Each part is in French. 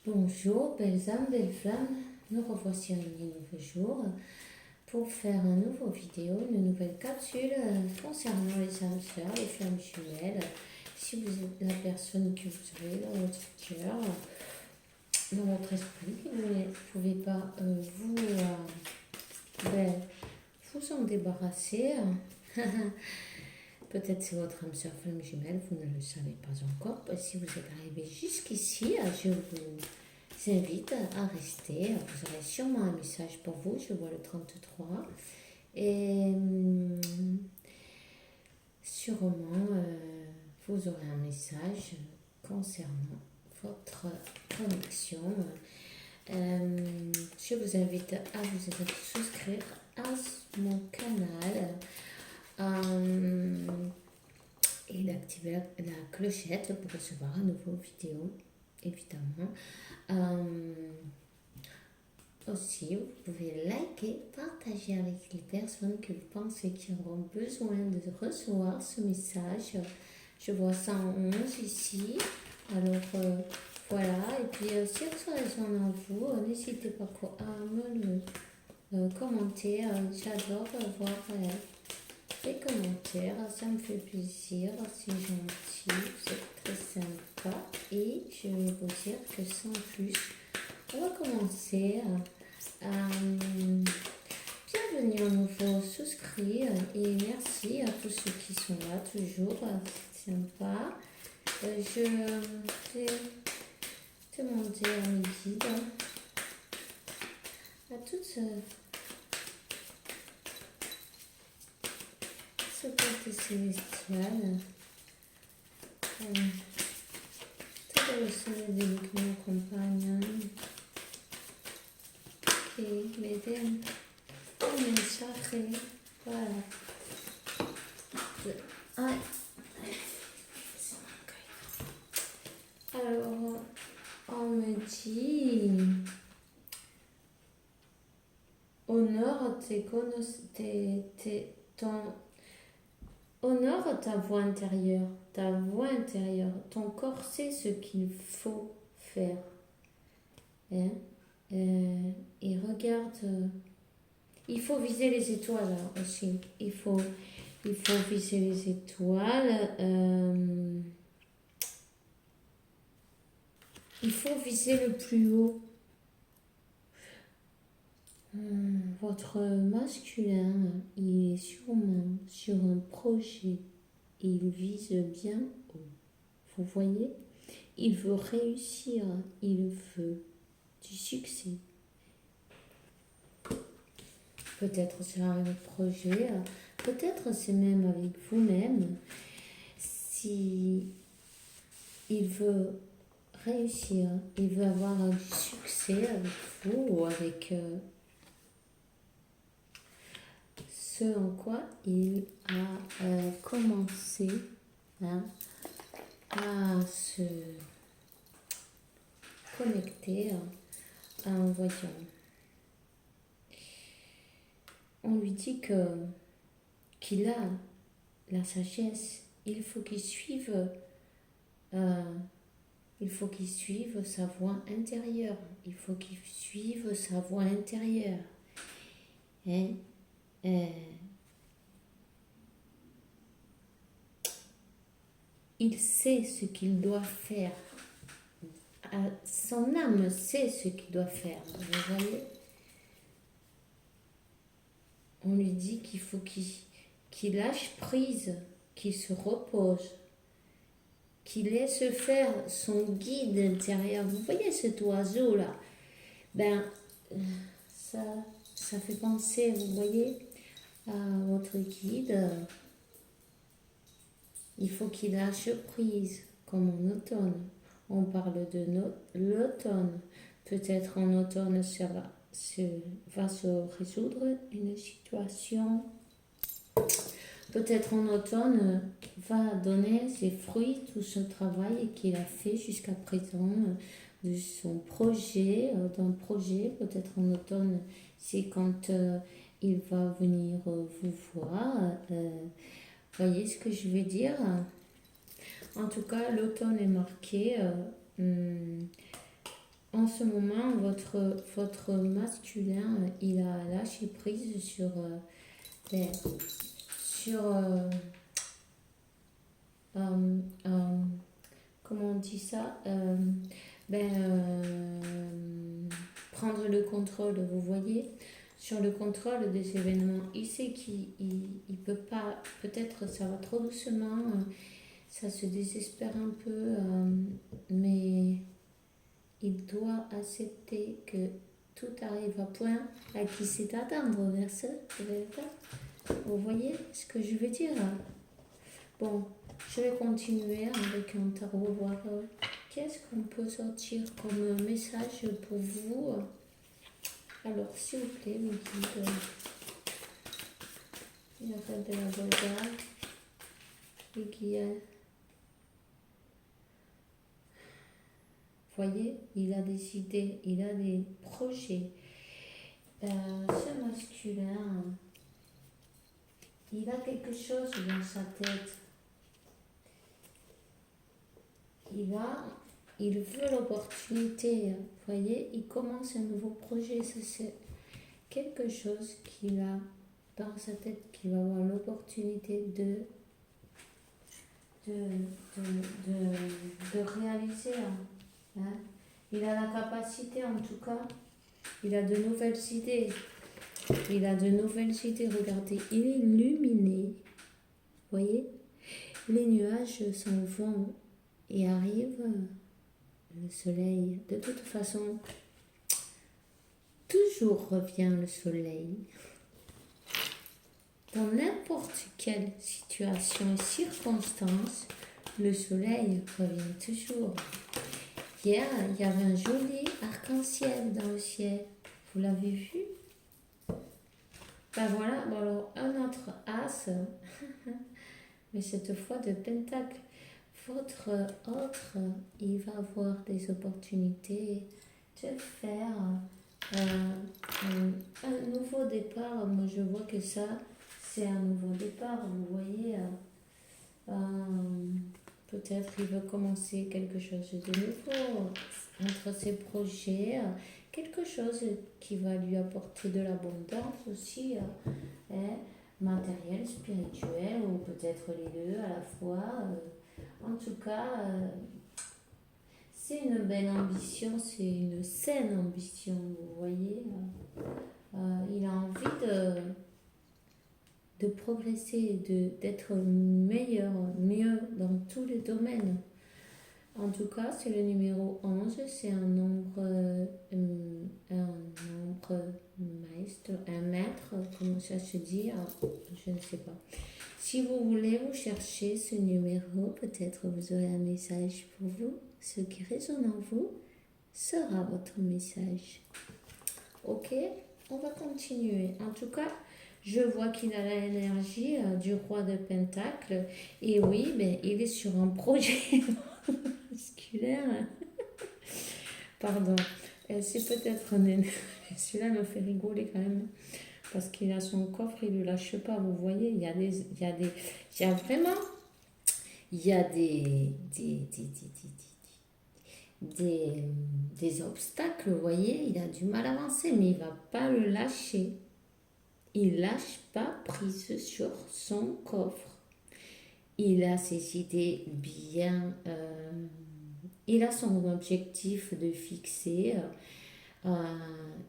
Bonjour, belles âmes, belles flammes, nous revoici un nouveau jour pour faire une nouvelle vidéo, une nouvelle capsule concernant les âmes sœurs, les flammes jumelles. Si vous êtes la personne que vous avez dans votre cœur, dans votre esprit, que vous ne pouvez pas vous en débarrasser, peut-être c'est votre âme sœur flamme jumelle, vous ne le savez pas encore. Si vous êtes arrivé jusqu'ici, je vous invite à rester. Vous aurez sûrement un message pour vous, je vois le 33. Et sûrement, vous aurez un message concernant votre connexion. Je vous invite à vous souscrire à mon canal et d'activer la clochette pour recevoir une nouvelle vidéo, évidemment. Aussi, vous pouvez liker, partager avec les personnes que vous pensez qui auront besoin de recevoir ce message. Je vois 111 ici. Alors, voilà. Et puis, si ça résonne en vous, n'hésitez pas à me le commenter. J'adore voir les commentaires. Ça me fait plaisir. C'est gentil. C'est très sympa. Et je vais vous dire que sans plus, on va commencer. Bienvenue à nouveau souscrits et merci à tous ceux qui sont là toujours, c'est sympa. Je vais demander à mes guides, à toutes ce côté célestial, tout le soleil de qui m'accompagne, qui m'aide à me sacrer, voilà. Alors, on me dit honore honore ta voix intérieure, ton corps sait ce qu'il faut faire. Hein? Et regarde, il faut viser les étoiles aussi, il faut viser les étoiles, il faut viser le plus haut. Votre masculin, il est sûrement sur un projet et il vise bien haut. Vous voyez, il veut réussir, il veut du succès. Peut-être c'est un projet, peut-être c'est même avec vous-même. Si il veut réussir, il veut avoir du succès avec vous ou avec ce en quoi il a commencé à se connecter à un voyant. On lui dit qu'il a la sagesse, il faut qu'il suive sa voix intérieure. Il faut qu'il suive sa voix intérieure. Il sait ce qu'il doit faire. Son âme sait ce qu'il doit faire. Vous voyez ? On lui dit qu'il faut qu'il lâche prise, qu'il se repose, qu'il laisse faire son guide intérieur. Vous voyez cet oiseau-là ? Ça fait penser, vous voyez, à votre guide. Il faut qu'il lâche prise, comme en automne. On parle de l'automne. Peut-être en automne, va se résoudre une situation. Peut-être en automne va donner ses fruits, tout ce travail qu'il a fait jusqu'à présent, de son projet, d'un projet. Peut-être en automne, c'est quand il va venir vous voir. Voyez ce que je veux dire? En tout cas, l'automne est marqué en en ce moment, votre masculin, il a lâché prise ben, sur euh, euh, comment on dit ça ben, prendre le contrôle, vous voyez, sur le contrôle des événements. Il sait qu'il peut pas, peut-être ça va trop doucement, ça se désespère un peu, mais il doit accepter que tout arrive à point à qui sait attendre vers ça. Vous voyez ce que je veux dire? Bon, je vais continuer avec un tarot, voir qu'est-ce qu'on peut sortir comme message pour vous. Alors, s'il vous plaît, vous dites il y a de la Volga, les guillemets. Voyez, il a des idées, il a des projets. Ce masculin, il a quelque chose dans sa tête. Il veut l'opportunité. Voyez, il commence un nouveau projet. C'est quelque chose qu'il a dans sa tête, qu'il va avoir l'opportunité de réaliser. Hein. Il a la capacité, en tout cas, il a de nouvelles idées. Il a de nouvelles idées. Regardez, il est illuminé. Voyez, les nuages s'en vont et arrive le soleil. De toute façon, toujours revient le soleil. Dans n'importe quelle situation et circonstance, le soleil revient toujours. Hier, il y avait un joli arc-en-ciel dans le ciel. Vous l'avez vu? Ben voilà, bon alors un autre as, mais cette fois de pentacle. Votre autre, il va avoir des opportunités de faire un nouveau départ. Moi, je vois que ça, c'est un nouveau départ. Vous voyez, peut-être il veut commencer quelque chose de nouveau entre ses projets, quelque chose qui va lui apporter de l'abondance aussi, matériel, spirituel, ou peut-être les deux à la fois. En tout cas, c'est une belle ambition, c'est une saine ambition, vous voyez. Il a envie de progresser, d'être meilleur, mieux dans tous les domaines. En tout cas, c'est le numéro 11, c'est un nombre maître, un maître, comment ça se dit, je ne sais pas. Si vous voulez, vous cherchez ce numéro, peut-être vous aurez un message pour vous. Ce qui résonne en vous sera votre message. Ok, on va continuer. En tout cas, je vois qu'il a l'énergie du roi de Pentacle. Et oui, ben, il est sur un projet musculaire. Pardon, c'est peut-être un énergie. Celui-là me fait rigoler quand même. Parce qu'il a son coffre, il ne le lâche pas. Vous voyez, il y a des obstacles, vous voyez, il a du mal à avancer, mais il ne va pas le lâcher. Il ne lâche pas prise sur son coffre. Il a ses idées bien... il a son objectif de fixer.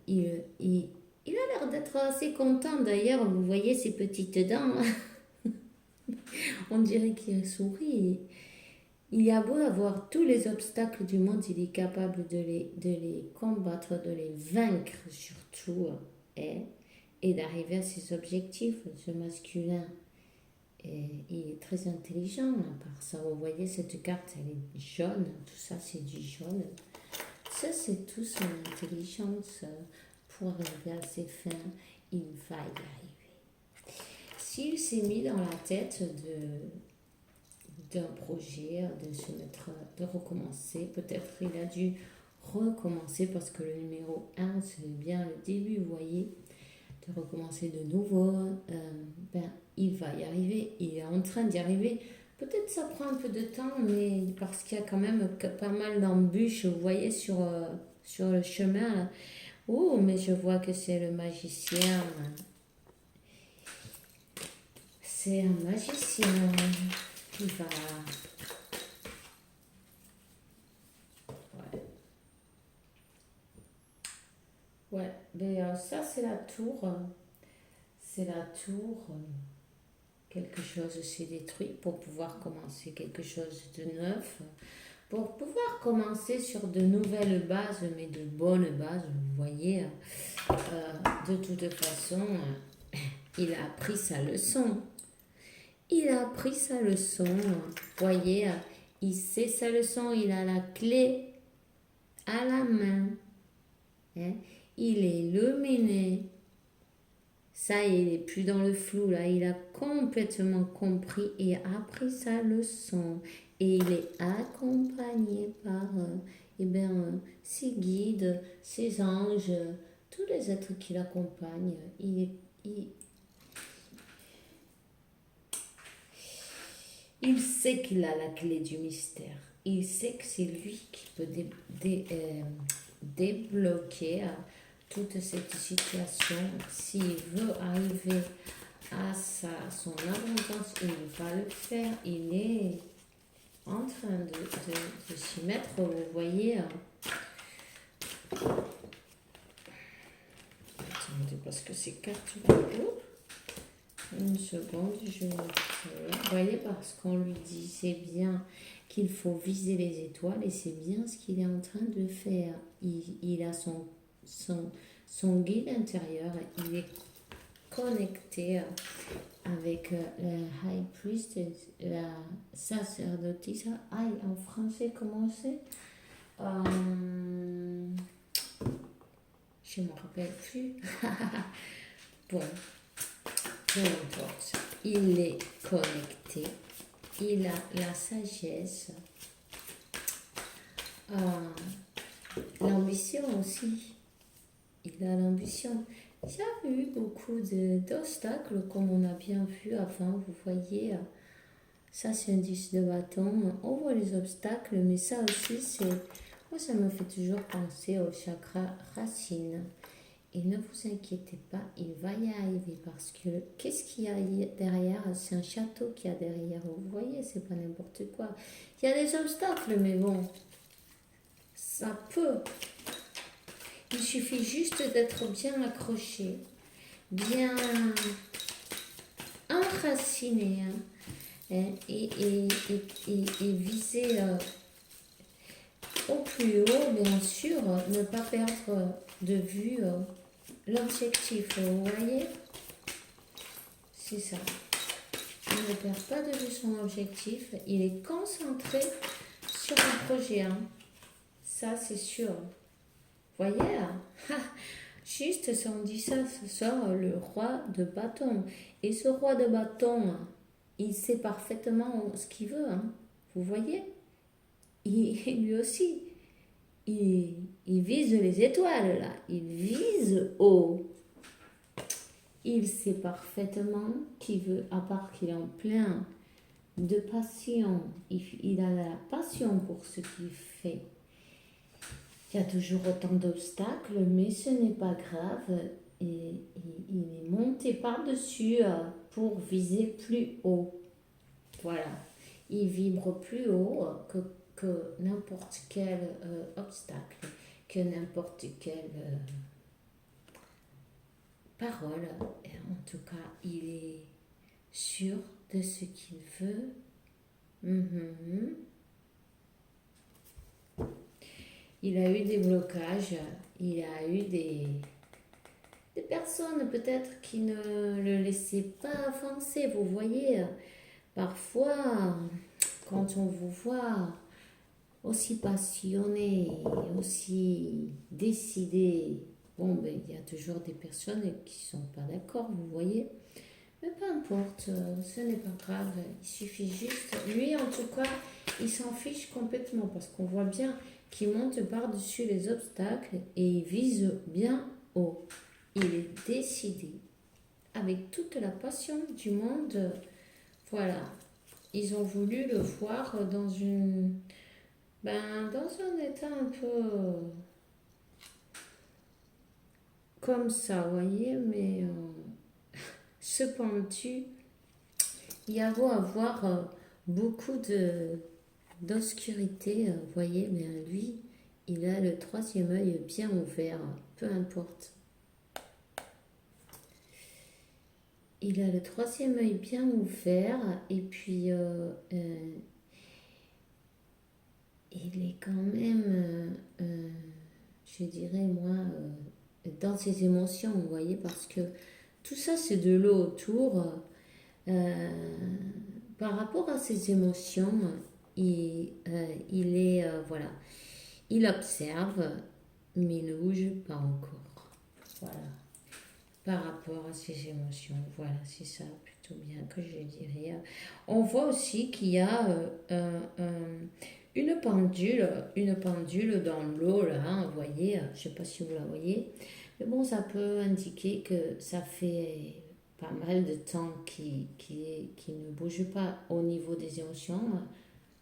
Il a l'air d'être assez content. D'ailleurs, vous voyez ses petites dents. On dirait qu'il sourit. Il a beau avoir tous les obstacles du monde, il est capable de les combattre, de les vaincre surtout, et d'arriver à ses objectifs. Ce masculin, il est très intelligent. À part ça, vous voyez, cette carte, elle est jaune. Tout ça, c'est du jaune. Ça, c'est tout son intelligence pour arriver à ses fins. Il va y arriver. S'il s'est mis dans la tête d'un projet, de se mettre, de recommencer, peut-être il a dû recommencer parce que le numéro 1, c'est bien le début, vous voyez, de recommencer de nouveau. Il va y arriver, il est en train d'y arriver. Peut-être ça prend un peu de temps, mais parce qu'il y a quand même pas mal d'embûches, vous voyez, sur sur le chemin. Là. Oh, mais je vois que c'est le magicien. C'est un magicien qui va... Ouais. Ouais, mais ça c'est la tour. C'est la tour. Quelque chose s'est détruit pour pouvoir commencer quelque chose de neuf. Pour pouvoir commencer sur de nouvelles bases, mais de bonnes bases, vous voyez. De toute façon, il a appris sa leçon. Il a appris sa leçon. Voyez, il sait sa leçon. Il a la clé à la main. Hein. Il est illuminé. Ça, il n'est plus dans le flou. Là, il a complètement compris et appris sa leçon. Et il est accompagné par ses guides, ses anges, tous les êtres qui l'accompagnent. Il sait qu'il a la clé du mystère. Il sait que c'est lui qui peut débloquer toute cette situation. S'il veut arriver à son abondance, il va le faire. Il est en train de s'y mettre, vous voyez. Attendez, parce que c'est cartes. Une seconde, je vais... Vous voyez, parce qu'on lui dit, c'est bien qu'il faut viser les étoiles et c'est bien ce qu'il est en train de faire. Il a son guide intérieur, il est connecté avec la High Priestess, la sacerdotisse. Aïe, en français, comment c'est je ne me rappelle plus. Bon. Peu importe, il est connecté, il a la sagesse, l'ambition aussi, il a l'ambition. Il y a eu beaucoup d'obstacles comme on a bien vu avant, vous voyez, ça c'est un 10 de bâton, on voit les obstacles, mais ça aussi moi ça me fait toujours penser au chakra racine. Et ne vous inquiétez pas, il va y arriver parce que qu'est-ce qu'il y a derrière? C'est un château qu'il y a derrière. Vous voyez, c'est pas n'importe quoi. Il y a des obstacles, mais bon, ça peut. Il suffit juste d'être bien accroché, bien enraciné et viser au plus haut, bien sûr, ne pas perdre de vue l'objectif, vous voyez, c'est ça. Il ne perd pas de vue son objectif, il est concentré sur un projet, ça c'est sûr. Vous voyez, juste si on dit ça, ce sort le roi de bâton. Et ce roi de bâton, il sait parfaitement ce qu'il veut, vous voyez. Lui aussi, il vise les étoiles, là. Il vise haut. Il sait parfaitement qu'il veut, à part qu'il est en plein de passion. Il a la passion pour ce qu'il fait. Il y a toujours autant d'obstacles, mais ce n'est pas grave. Et il est monté par-dessus pour viser plus haut. Voilà. Il vibre plus haut que n'importe quel obstacle, que n'importe quelle parole. Et en tout cas, il est sûr de ce qu'il veut. Il a eu des blocages, il a eu des personnes peut-être qui ne le laissaient pas avancer. Vous voyez, parfois, quand on vous voit aussi passionné, aussi décidé, bon, ben, il y a toujours des personnes qui ne sont pas d'accord, vous voyez. Mais peu importe, ce n'est pas grave, il suffit juste, lui en tout cas, il s'en fiche complètement parce qu'on voit bien qu'il monte par-dessus les obstacles et il vise bien haut. Il est décidé, avec toute la passion du monde, voilà. Ils ont voulu le voir dans un état un peu comme ça, vous voyez, mais ce pendu, il y a beau avoir beaucoup d'obscurité, vous voyez, mais lui, il a le troisième œil bien ouvert, peu importe. Il a le troisième œil bien ouvert et puis il est quand même, je dirais moi, dans ses émotions, vous voyez, parce que tout ça c'est de l'eau autour. Par rapport à ses émotions, il est, voilà, il observe, mais il ne bouge pas encore. Voilà. Par rapport à ses émotions. Voilà, c'est ça plutôt bien que je dirais. On voit aussi qu'il y a une pendule dans l'eau, là, hein, vous voyez, je ne sais pas si vous la voyez, mais bon, ça peut indiquer que ça fait pas mal de temps qu'il ne bouge pas au niveau des émotions.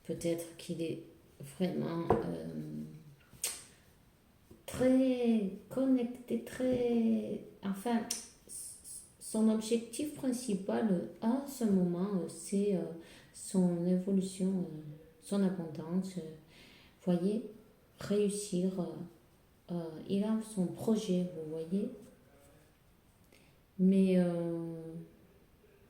Peut-être qu'il est vraiment très connecté, très... Enfin, son objectif principal à ce moment, c'est son évolution, son abondance. Voyez, réussir. Il a son projet, vous voyez. Mais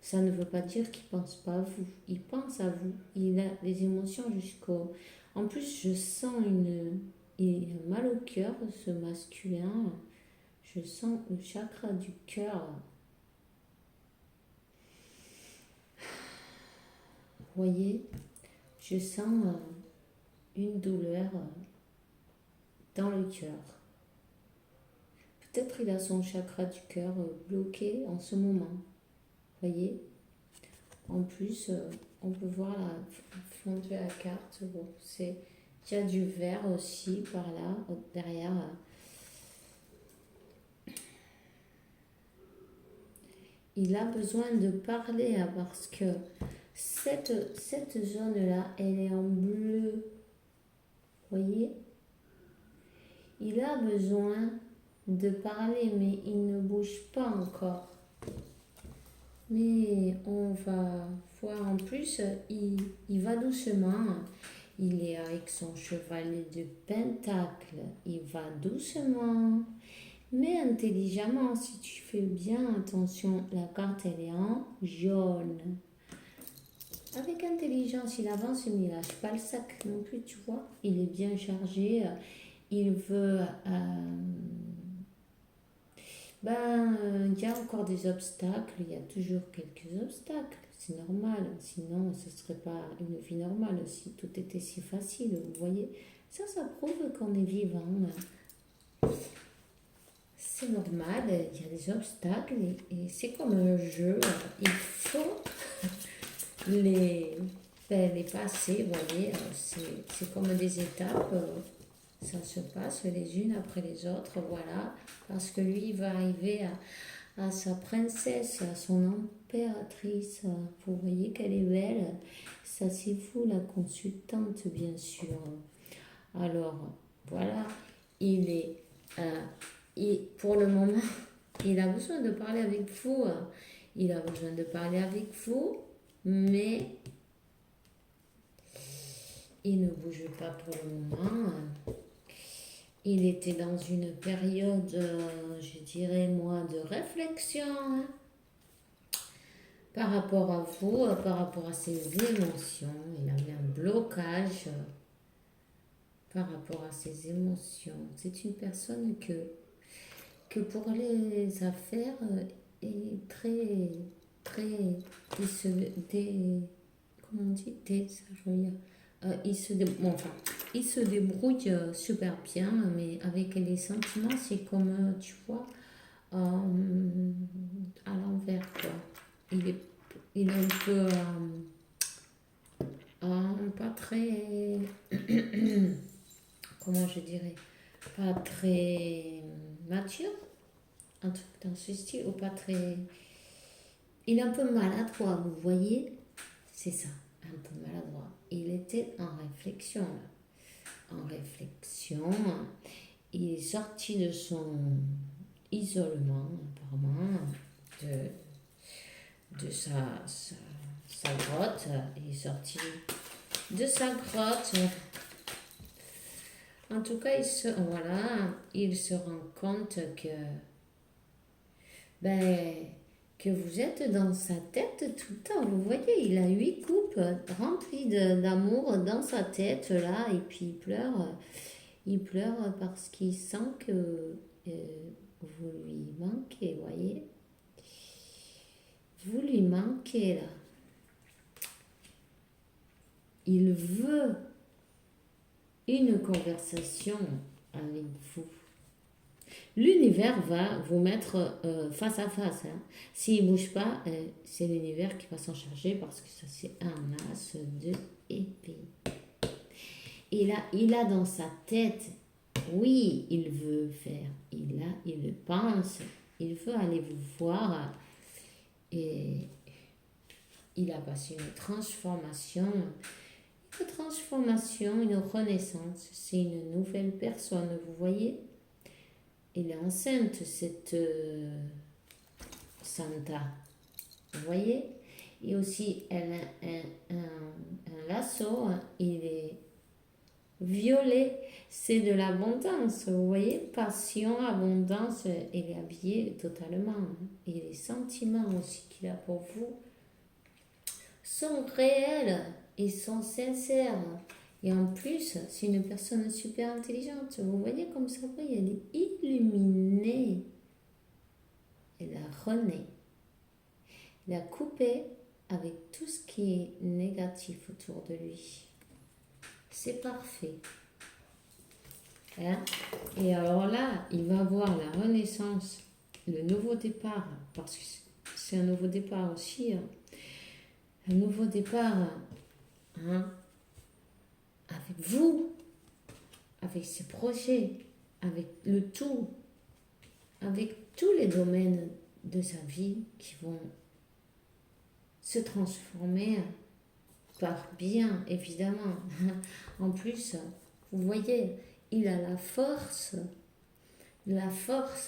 ça ne veut pas dire qu'il ne pense pas à vous. Il pense à vous. Il a des émotions jusqu'au... En plus, je sens il a mal au cœur, ce masculin. Je sens le chakra du cœur. Vous voyez, je sens une douleur dans le cœur. Peut-être il a son chakra du cœur bloqué en ce moment. Vous voyez, en plus, on peut voir la fond de la carte. Bon, il y a du vert aussi par là, derrière. Il a besoin de parler parce que cette zone-là, elle est en bleu. Vous voyez? Il a besoin de parler, mais il ne bouge pas encore. Mais on va voir en plus, il va doucement. Il est avec son chevalier de pentacle. Il va doucement, mais intelligemment. Si tu fais bien attention, la carte, elle est en jaune. Avec intelligence, il avance, mais il lâche pas le sac non plus, tu vois. Il est bien chargé. Il veut... il y a encore des obstacles. Il y a toujours quelques obstacles. C'est normal. Sinon, ce ne serait pas une vie normale si tout était si facile. Vous voyez, ça prouve qu'on est vivant. C'est normal. Il y a des obstacles et c'est comme un jeu. Il faut les passer. Vous voyez, c'est comme des étapes. Ça se passe les unes après les autres, voilà, parce que lui, il va arriver à sa princesse, à son impératrice. Vous voyez qu'elle est belle. Ça, c'est vous, la consultante, bien sûr. Alors, voilà, pour le moment, il a besoin de parler avec vous. Il a besoin de parler avec vous, mais il ne bouge pas pour le moment. Il était dans une période, je dirais moi, de réflexion par rapport à vous, par rapport à ses émotions. Il avait un blocage par rapport à ses émotions. C'est une personne que pour les affaires est très, très, comment on dit, il se débrouille super bien, mais avec les sentiments, c'est comme, tu vois, à l'envers, quoi. Il est un peu, pas très, comment je dirais, pas très mature, un truc dans ce style, ou pas très... Il est un peu maladroit, vous voyez, c'est ça, un peu maladroit. Il était en réflexion, il est sorti de son... isolement, apparemment, de sa grotte. Il est sorti de sa grotte. En tout cas, il se rend compte que vous êtes dans sa tête tout le temps. Vous voyez, il a 8 coupes remplies d'amour dans sa tête, là, et puis il pleure parce qu'il sent que vous lui manquez, voyez. Vous lui manquez, là. Il veut une conversation avec vous. L'univers va vous mettre face à face. Hein. S'il ne bouge pas, c'est l'univers qui va s'en charger parce que ça, c'est un as de épée. Il a dans sa tête, oui, il veut faire. Il pense, il veut aller vous voir. Et il a passé une transformation, une renaissance. C'est une nouvelle personne, vous voyez. Elle est enceinte, cette Santa. Vous voyez? Et aussi, elle a un lasso, il est violet. C'est de l'abondance, vous voyez? Passion, abondance, elle est habillée totalement. Et les sentiments aussi qu'il a pour vous sont réels et sont sincères. Et en plus, c'est une personne super intelligente. Vous voyez comme ça brille, elle est illuminée. Elle a rené. Elle a coupé avec tout ce qui est négatif autour de lui. C'est parfait. Hein? Et alors là, il va voir la renaissance, le nouveau départ, parce que c'est un nouveau départ aussi. Hein? Un nouveau départ. Hein? Avec vous, avec ses projets, avec le tout, avec tous les domaines de sa vie qui vont se transformer par bien, évidemment. En plus, vous voyez, il a la force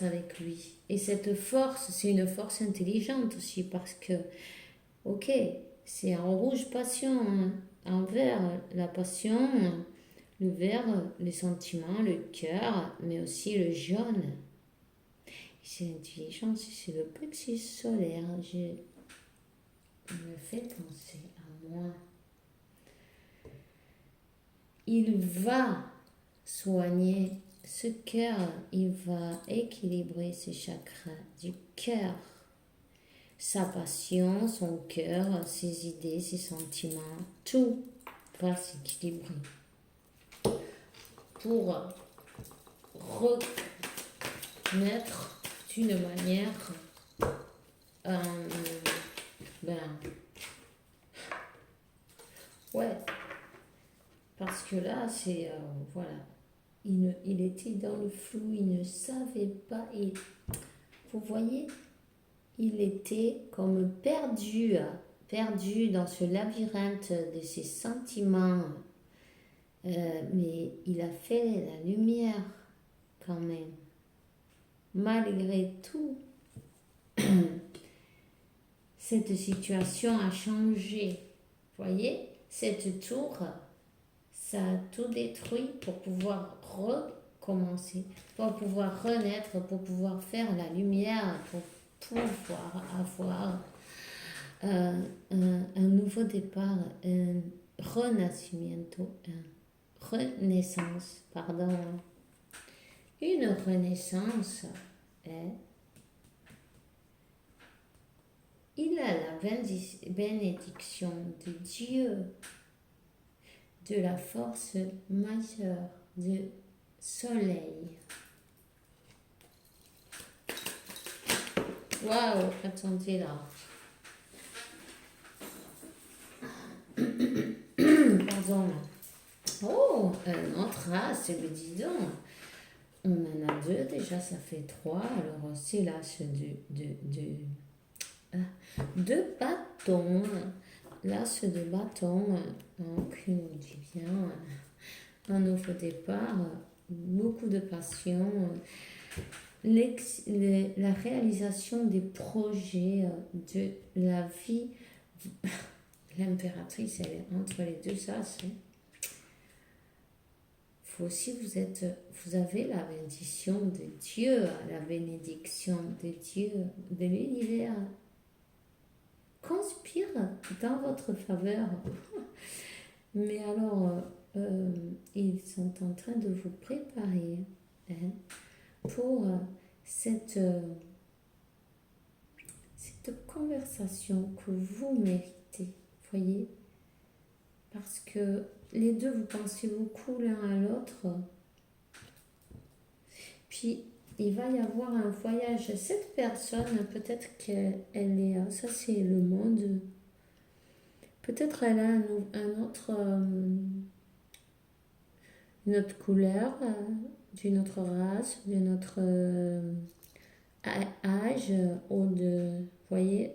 avec lui. Et cette force, c'est une force intelligente aussi parce que, ok, c'est en rouge passion, hein. En vert, la passion, le vert, les sentiments, le cœur, mais aussi le jaune. C'est l'intelligence, c'est le plexus solaire. Je me fais penser à moi. Il va soigner ce cœur, il va équilibrer ce chakra du cœur. Sa passion, son cœur, ses idées, ses sentiments, tout va s'équilibrer pour renaître d'une manière ouais, parce que là c'est voilà, il était dans le flou, il ne savait pas, et vous voyez, il était comme perdu dans ce labyrinthe de ses sentiments. Mais il a fait la lumière quand même. Malgré tout, cette situation a changé. Voyez, cette tour, ça a tout détruit pour pouvoir recommencer, pour pouvoir renaître, pour pouvoir faire la lumière, pour pouvoir avoir un nouveau départ, un renacimiento, renaissance, pardon. Une renaissance, hein? Il a la bénédiction de Dieu, de la force majeure, du soleil. Waouh, attendez là. Pardon. Oh, un autre as, mais dis donc. On en a deux déjà, ça fait 3. Alors c'est l'as de bâton. L'as de bâton, qui nous dit bien un nouveau départ, beaucoup de passion, la réalisation des projets de la vie. L'impératrice, elle est entre les deux as. Faut aussi, vous avez la bénédiction de Dieu, la bénédiction de Dieu, de l'univers conspire dans votre faveur. Mais alors, ils sont en train de vous préparer pour cette conversation que vous méritez, voyez, parce que les deux, vous pensez beaucoup l'un à l'autre, puis il va y avoir un voyage. Cette personne, peut-être qu'elle est, ça c'est le monde, peut-être elle a un autre, une autre couleur, d'une autre race, d'une autre âge, ou de, voyez,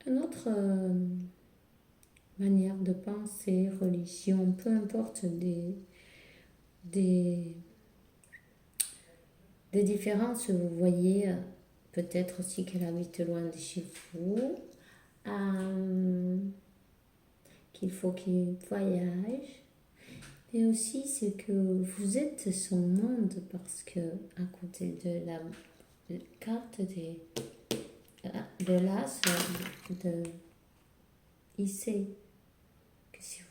une autre manière de penser, religion, peu importe des différences, vous voyez, peut-être aussi qu'elle habite loin de chez vous, qu'il faut qu'il voyage, mais aussi c'est que vous êtes son monde, parce que à côté de la carte de l'as, il sait que si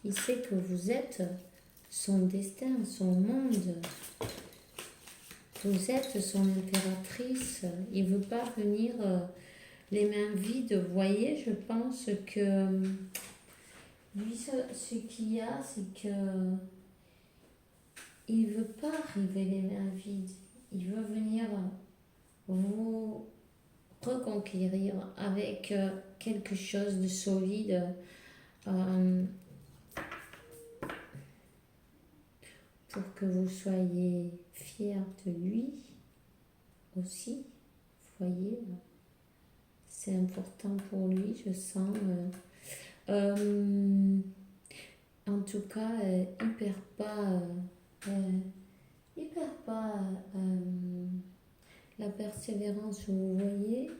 il sait que vous êtes son destin, son monde. Vous êtes son impératrice. Il ne veut pas venir les mains vides. Vous voyez, je pense que lui, ce qu'il y a, c'est que il ne veut pas arriver les mains vides. Il veut venir vous reconquérir avec quelque chose de solide. Pour que vous soyez fiers de lui aussi, vous voyez, c'est important pour lui, je sens. En tout cas, il perd pas la persévérance, vous voyez,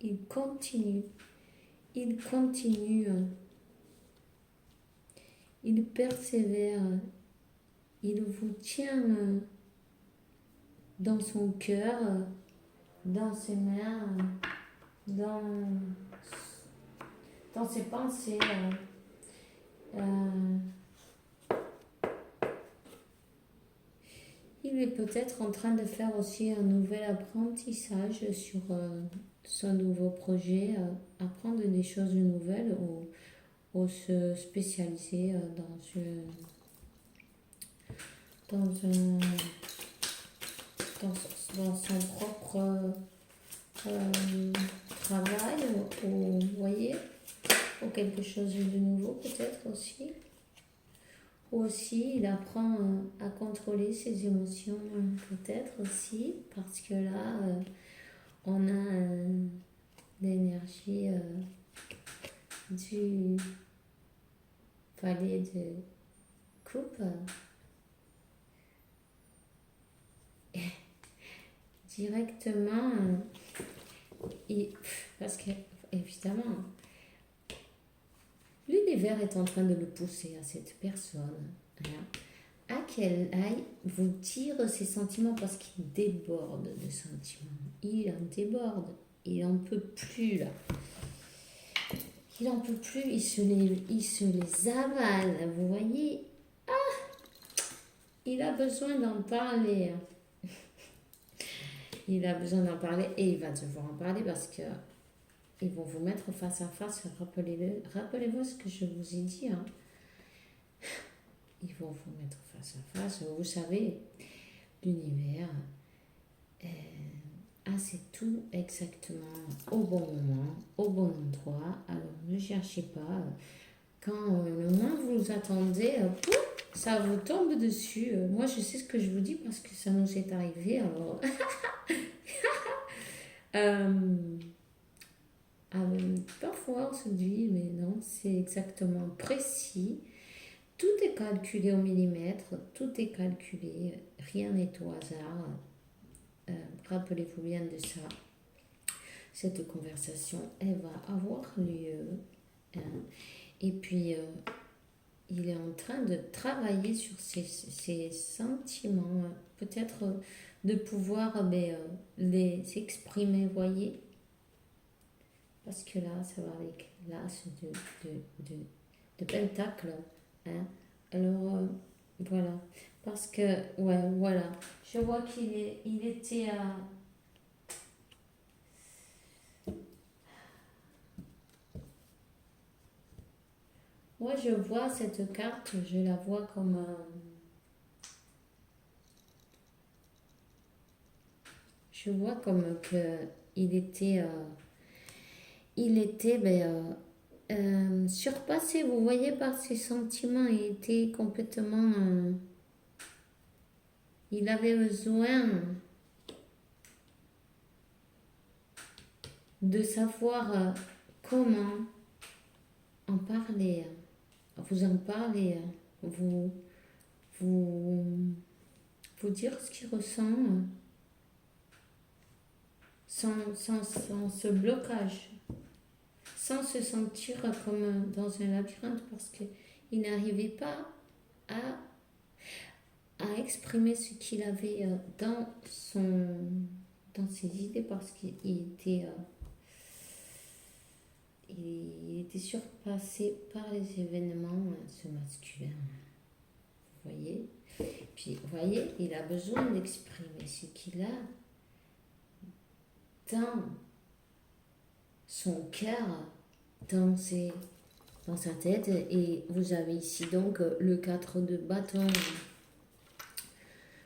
il continue, il persévère. Il vous tient dans son cœur, dans ses mains, dans ses pensées. Il est peut-être en train de faire aussi un nouvel apprentissage sur son nouveau projet, apprendre des choses nouvelles ou se spécialiser dans son propre travail, ou vous voyez, ou quelque chose de nouveau peut-être aussi. Ou aussi, il apprend à contrôler ses émotions peut-être aussi, parce que là, on a l'énergie du palais de coupe. Directement, parce que évidemment l'univers est en train de le pousser à cette personne à qu'elle aille vous dire ses sentiments, parce qu'il déborde de sentiments, il en déborde, il en peut plus là, il en peut plus, il se les avale, vous voyez, il a besoin d'en parler. Il a besoin d'en parler et il va devoir en parler, parce que ils vont vous mettre face à face. Rappelez-vous ce que je vous ai dit. Ils vont vous mettre face à face. Vous savez, l'univers c'est tout exactement au bon moment, au bon endroit. Alors ne cherchez pas. Quand le moins vous attendez, ça vous tombe dessus. Moi, je sais ce que je vous dis parce que ça nous est arrivé. Alors, parfois on se dit, mais non, c'est exactement précis. Tout est calculé au millimètre, tout est calculé, rien n'est au hasard. Rappelez-vous bien de ça. Cette conversation, elle va avoir lieu. Hein. Et puis, il est en train de travailler sur ses sentiments, peut-être de pouvoir les exprimer, voyez. Parce que là, ça va avec l'as de pentacle. Hein. Alors, voilà. Parce que, ouais, voilà. Je vois il était à... Moi, je vois cette carte, je la vois comme... je vois comme que il était surpassé, vous voyez, par ses sentiments. Il était complètement... il avait besoin de savoir comment en parler, vous en parler, vous, vous, vous dire ce qu'il ressent sans ce blocage, sans se sentir comme dans un labyrinthe parce qu'il n'arrivait pas à, à exprimer ce qu'il avait dans ses idées parce qu'il était... il était surpassé par les événements, ce masculin. Vous voyez? Puis, vous voyez, il a besoin d'exprimer ce qu'il a dans son cœur, dans sa tête. Et vous avez ici donc le 4 de bâton.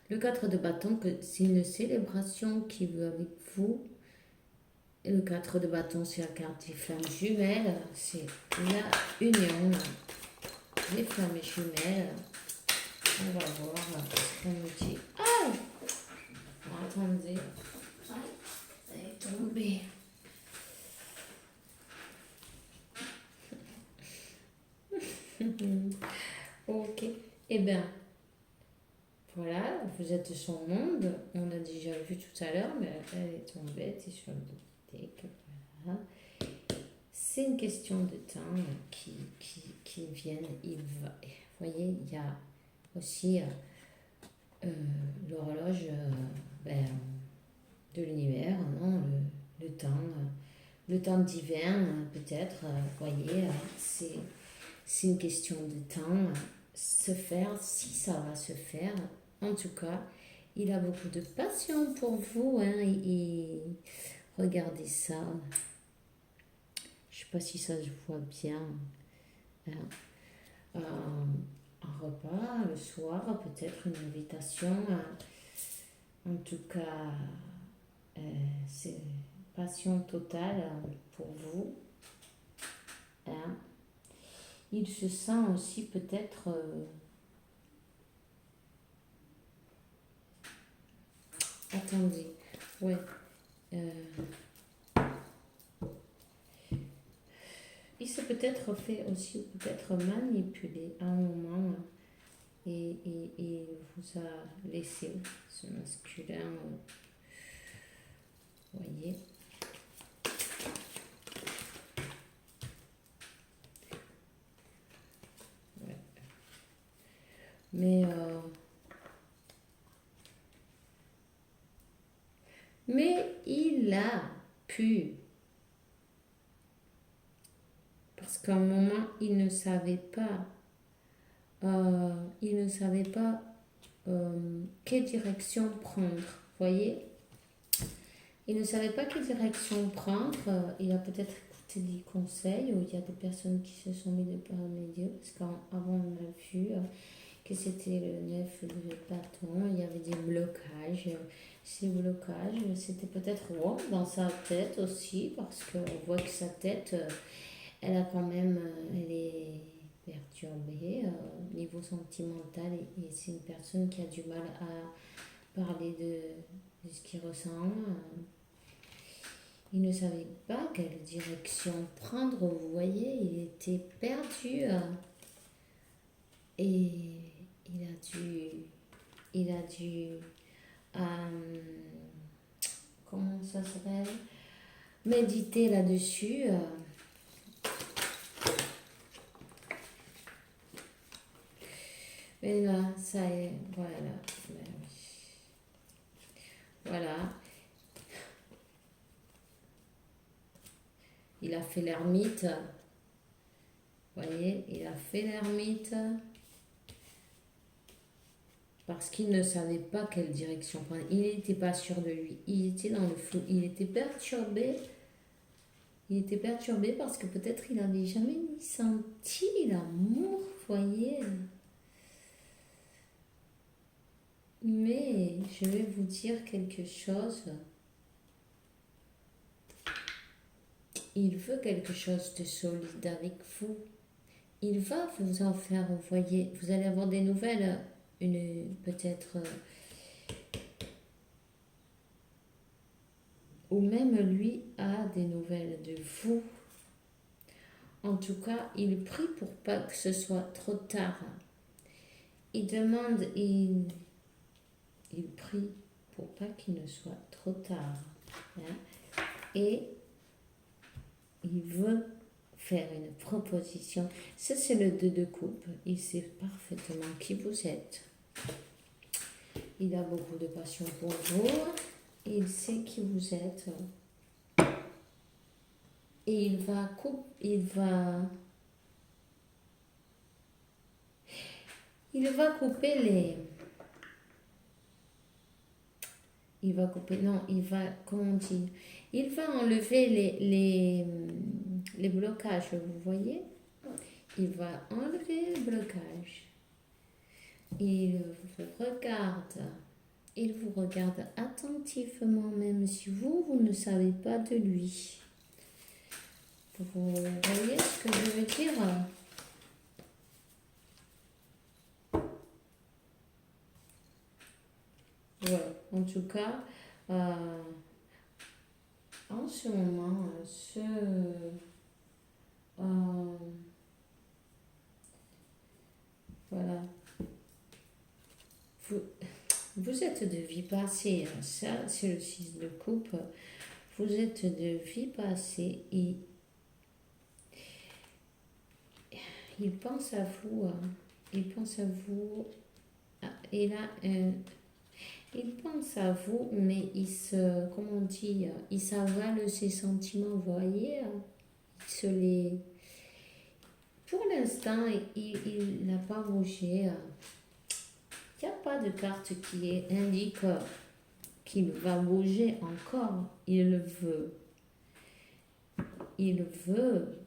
Le 4 de bâton, c'est une célébration qui veut avec vous. Et le 4 de bâton, c'est la carte des flammes jumelles. C'est la union des flammes jumelles. On va voir ce qu'on me dit. Ah! Attendez. Ah, ça est tombé. Ok. Eh bien, voilà, vous êtes son monde. On a déjà vu tout à l'heure, mais elle est tombée, elle était sur le deck. Voilà. C'est une question de temps qui vienne, il va. Vous voyez, il y a aussi l'horloge de l'univers, non, le temps divin, peut-être, vous voyez, c'est une question de temps, se faire, si ça va se faire. En tout cas, il a beaucoup de passion pour vous, hein, et regardez ça. Je ne sais pas si ça se voit bien. Hein. Un repas le soir, peut-être une invitation. En tout cas, c'est passion totale pour vous. Hein. Il se sent aussi peut-être... attendez, ouais. Il s'est peut-être fait aussi, peut-être manipuler à un moment et vous a laissé ce masculin, vous voyez. Ouais. Mais il a pu, parce qu'à un moment, il ne savait pas quelle direction prendre, voyez. Il ne savait pas quelle direction prendre, il a peut-être écouté des conseils, ou il y a des personnes qui se sont mis de par le milieu, parce qu'avant on a vu que c'était le 9 de bâton, il y avait des blocages. Ces blocages, c'était peut-être dans sa tête aussi, parce qu'on voit que sa tête, elle a quand même, elle est perturbée au niveau sentimental, et c'est une personne qui a du mal à parler de ce qu'il ressent. Il ne savait pas quelle direction prendre, vous voyez, il était perdu. Et il a dû, comment ça s'appelle, méditer là-dessus. Mais là, ça est, voilà. Ben oui. Voilà. Il a fait l'ermite. Vous voyez, il a fait l'ermite parce qu'il ne savait pas quelle direction prendre. Il n'était pas sûr de lui. Il était dans le flou. Il était perturbé. Il était perturbé parce que peut-être il n'avait jamais ni senti l'amour, vous voyez. Mais je vais vous dire quelque chose. Il veut quelque chose de solide avec vous. Il va vous en faire, vous voyez, vous allez avoir des nouvelles, peut-être, ou même lui a des nouvelles de vous. En tout cas, il prie pour pas que ce soit trop tard. Il demande, il prie pour pas qu'il ne soit trop tard. Hein? Et il veut faire une proposition. Ça, c'est le 2 de coupe. Il sait parfaitement qui vous êtes. Il a beaucoup de passion pour vous. Il sait qui vous êtes. Et il va couper les... Il va couper... Non, il va... Comment on dit? Il va enlever les blocages, vous voyez? Il va enlever le blocage. Il vous regarde. Il vous regarde attentivement, même si vous ne savez pas de lui. Vous voyez ce que je veux dire? Ouais, en tout cas, en ce moment, voilà, vous êtes de vie passée, hein. Ça c'est le 6 de coupe, vous êtes de vie passée et il pense à vous, hein. Il pense à vous, il pense à vous, mais comment on dit, il s'avale ses sentiments, vous voyez, il se les... Pour l'instant, il n'a pas bougé. Il n'y a pas de carte qui indique qu'il va bouger encore. Il veut. Il veut.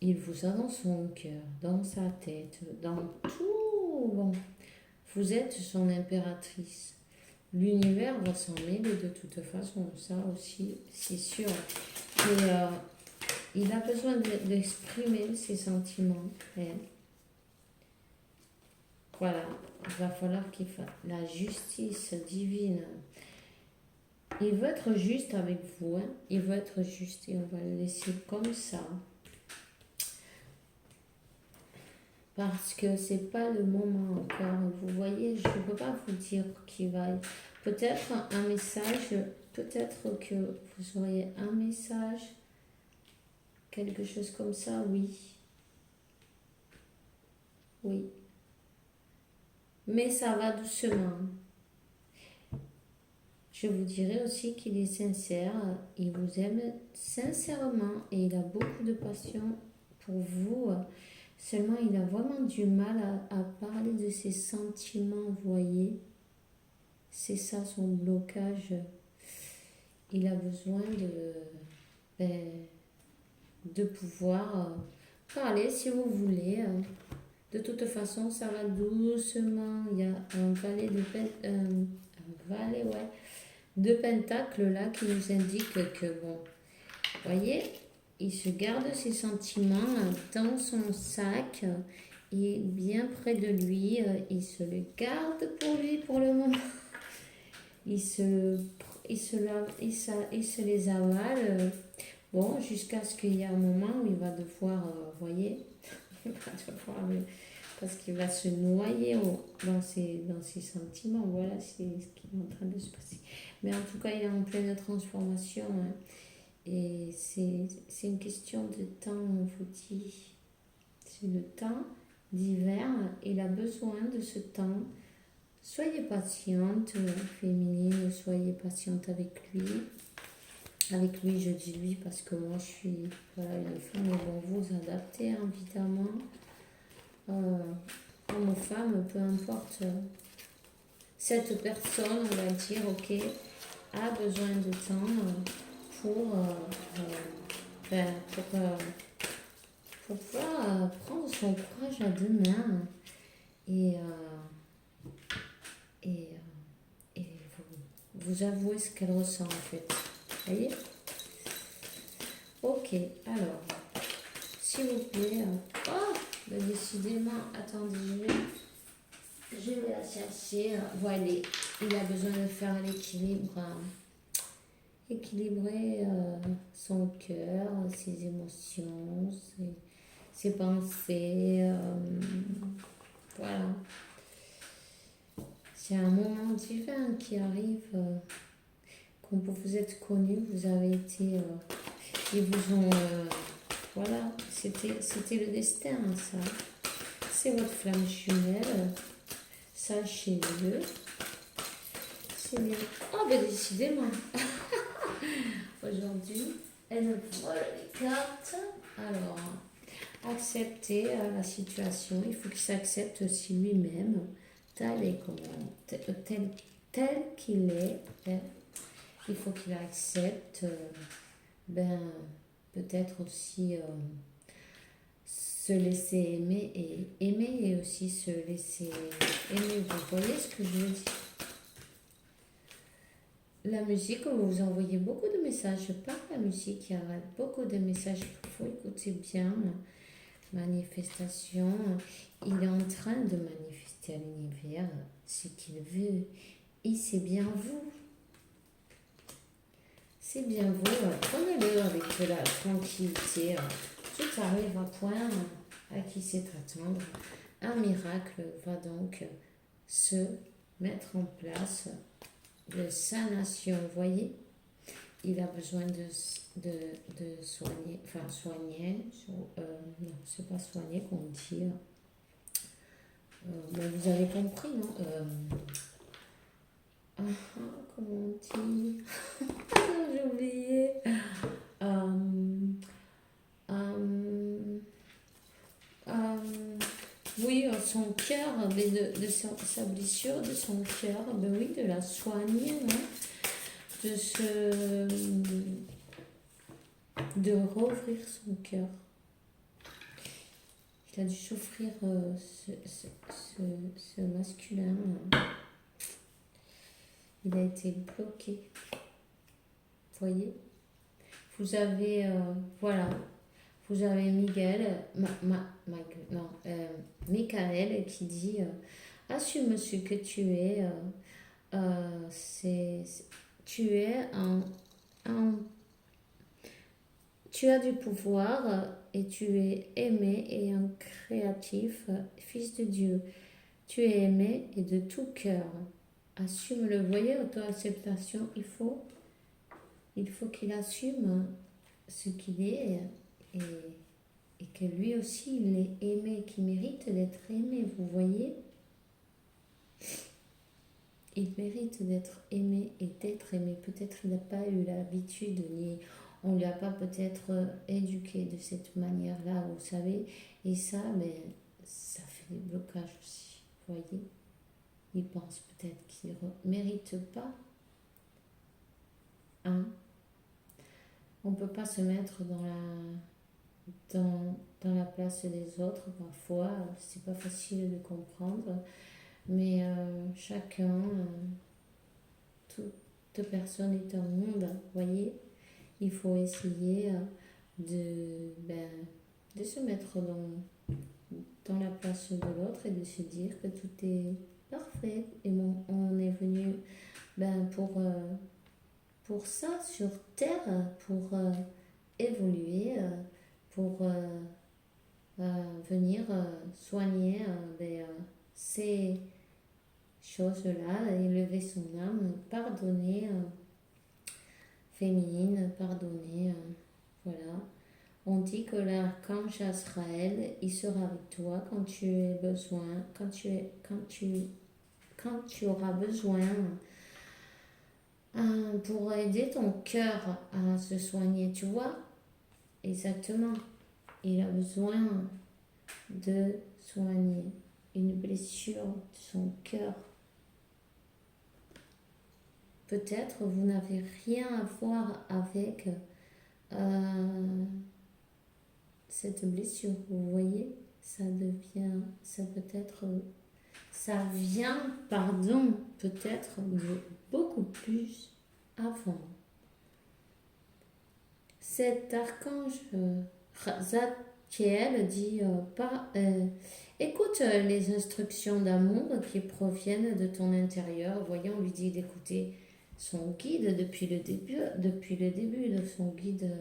Il vous a dans son cœur, dans sa tête, dans tout. Bon, vous êtes son impératrice. L'univers va s'en mêler de toute façon, ça aussi, c'est sûr. Et il a besoin d'exprimer ses sentiments. Et voilà, il va falloir qu'il fasse la justice divine. Il veut être juste avec vous, hein. Il veut être juste et on va le laisser comme ça. Parce que c'est pas le moment encore. Vous voyez, je ne peux pas vous dire qu'il va... Peut-être un message, peut-être que vous auriez un message, quelque chose comme ça, oui. Oui. Mais ça va doucement. Je vous dirais aussi qu'il est sincère, il vous aime sincèrement et il a beaucoup de passion pour vous. Seulement, il a vraiment du mal à parler de ses sentiments, vous voyez. C'est ça son blocage. Il a besoin de pouvoir parler si vous voulez. De toute façon, ça va doucement. Il y a un valet de pentacles là qui nous indique que, bon, vous voyez, il se garde ses sentiments dans son sac et bien près de lui. Il se le garde pour lui pour le moment. Il se les avale. Bon, jusqu'à ce qu'il y ait un moment où il va devoir, voyez, il va devoir parce qu'il va se noyer dans ses sentiments. Voilà, c'est ce qui est en train de se passer. Mais en tout cas, il est en pleine transformation. Hein. Et c'est une question de temps, on vous dit. C'est le temps d'hiver. Il a besoin de ce temps. Soyez patiente, féminine, soyez patiente avec lui. Avec lui, je dis lui parce que moi, je suis voilà, une femme. Mais bon, vous adaptez, hein, évidemment. Homme ou femme, peu importe. Cette personne, on va dire, ok, a besoin de temps pour, pour pouvoir prendre son courage à deux mains et, et, et vous avouer ce qu'elle ressent en fait. Vous voyez? Ok, alors, s'il vous plaît. Oh, ben décidément, attendez, je vais la chercher. Voilà, il a besoin de faire l'équilibre. Équilibrer son cœur, ses émotions, ses pensées. Voilà. C'est un moment divin qui arrive. Quand vous êtes connu, vous avez été. Ils vous ont. Voilà, c'était le destin, ça. C'est votre flamme jumelle. Sachez-le. Oh, ben décidément. Aujourd'hui, elle nous vole les cartes. Alors, accepter la situation. Il faut qu'il s'accepte aussi lui-même, tel qu'il est. Hein. Il faut qu'il accepte, peut-être aussi se laisser aimer et aussi se laisser aimer. Vous voyez ce que je veux dire? La musique, vous envoyez beaucoup de messages par la musique, il y a beaucoup de messages, il faut écouter bien. Manifestation, il est en train de manifester à l'univers ce qu'il veut et c'est bien vous. C'est bien vous, prenez-le avec de la tranquillité. Tout arrive à point à qui sait attendre. Un miracle va donc se mettre en place de sa nation. Vous voyez, il a besoin de soigner, enfin soigner, non, c'est pas soigner qu'on dit. Mais vous avez compris, non? Comment on dit? J'ai oublié. Oui, son cœur, de sa blessure, de son cœur, oui, de la soigner, hein, de rouvrir son cœur. Il a dû souffrir ce masculin. Il a été bloqué. Vous voyez? Vous avez, voilà, vous avez Michael qui dit assume ce que tu es. Tu es tu as du pouvoir et tu es aimé et un créatif, fils de Dieu. Tu es aimé et de tout cœur. Assume-le. Vous voyez, auto-acceptation, il faut qu'il assume ce qu'il est et que lui aussi, il est aimé, qu'il mérite d'être aimé. Vous voyez? Il mérite d'être aimé et d'être aimé. Peut-être il n'a pas eu l'habitude, ni on ne lui a pas peut-être éduqué de cette manière-là, vous savez. Et ça, mais ça fait des blocages aussi, vous voyez. Il pense peut-être qu'il ne mérite pas. Hein? On ne peut pas se mettre dans la place des autres. Parfois, c'est pas facile de comprendre. Mais chacun, toute personne est un monde, vous voyez. Il faut essayer de se mettre dans la place de l'autre et de se dire que tout est parfait. Et on est venu pour ça sur Terre, pour évoluer, pour venir soigner ces choses-là, élever son âme, pardonner, féminine, pardonner, voilà. On dit que l'archange Azraël, il sera avec toi quand tu as besoin, quand tu auras besoin pour aider ton cœur à se soigner, tu vois. Exactement. Il a besoin de soigner une blessure de son cœur. Peut-être vous n'avez rien à voir avec cette blessure. Vous voyez, ça vient, pardon, peut-être de beaucoup plus avant. Cet archange Zadkiel dit écoute les instructions d'amour qui proviennent de ton intérieur. Voyons, on lui dit d'écouter son guide depuis le début de son guide.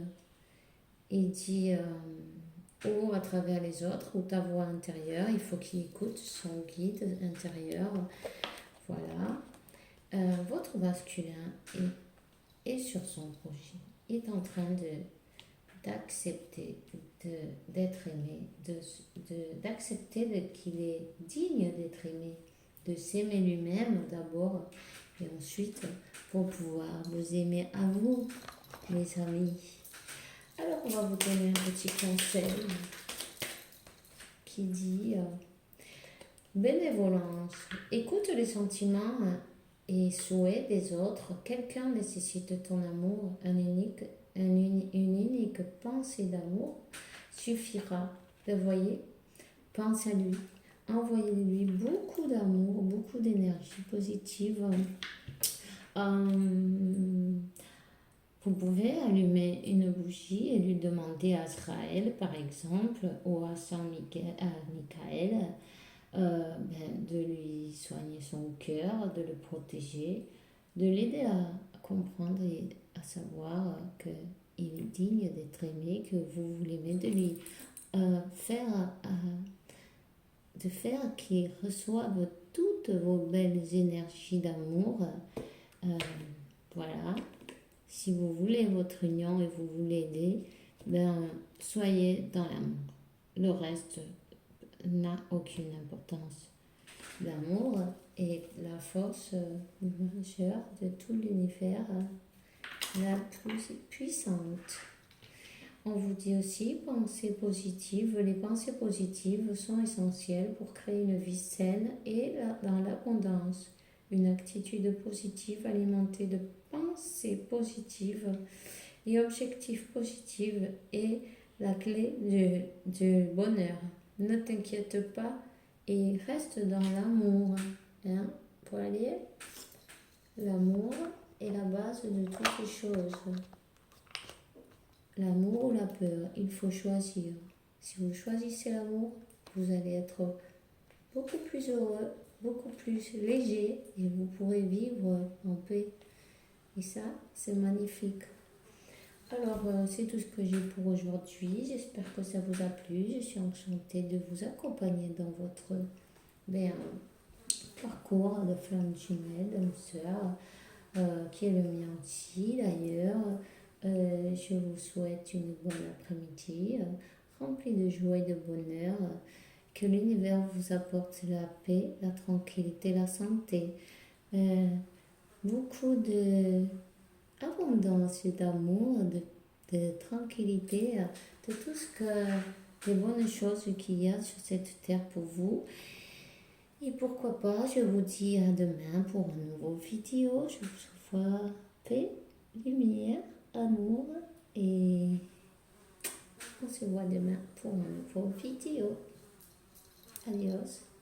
Il dit ou à travers les autres ou ta voix intérieure. Il faut qu'il écoute son guide intérieur. Voilà. Votre masculin est sur son projet. Il est en train d'accepter d'être aimé, d'accepter qu'il est digne d'être aimé, de s'aimer lui-même d'abord et ensuite pour pouvoir vous aimer à vous, mes amis. Alors on va vous donner un petit conseil qui dit bénévolence, écoute les sentiments et souhaits des autres. Quelqu'un nécessite ton amour, une unique pensée d'amour suffira. Vous voyez, pense à lui, envoyez-lui beaucoup d'amour, beaucoup d'énergie positive. Vous pouvez allumer une bougie et lui demander à Azraël, par exemple, ou à Saint Michael, de lui soigner son cœur, de le protéger, de l'aider à comprendre et à savoir qu'il est digne d'être aimé, que vous l'aimez, de lui faire qu'il reçoive toutes vos belles énergies d'amour. Voilà. Si vous voulez votre union et vous voulez aider, soyez dans l'amour. Le reste n'a aucune importance. L'amour est la force majeure de tout l'univers, la plus puissante. On vous dit aussi pensées positives. Les pensées positives sont essentielles pour créer une vie saine et dans l'abondance. Une attitude positive alimentée de pensées positives et objectifs positifs est la clé du bonheur. Ne t'inquiète pas et reste dans l'amour. Hein, pour aller, l'amour est la base de toutes les choses. L'amour ou la peur, il faut choisir. Si vous choisissez l'amour, vous allez être beaucoup plus heureux, beaucoup plus léger et vous pourrez vivre en paix. Et ça, c'est magnifique. Alors, c'est tout ce que j'ai pour aujourd'hui. J'espère que ça vous a plu. Je suis enchantée de vous accompagner dans votre parcours de flamme jumelle, d'âme sœur, qui est le mien aussi d'ailleurs. Je vous souhaite une bonne après-midi, remplie de joie et de bonheur. Que l'univers vous apporte la paix, la tranquillité, la santé. Beaucoup d'abondance, d'amour, de tranquillité, de tout ce que, les bonnes choses qu'il y a sur cette terre pour vous. Et pourquoi pas, je vous dis à demain pour une nouvelle vidéo. Je vous souhaite paix, lumière, amour et on se voit demain pour une nouvelle vidéo. Adios.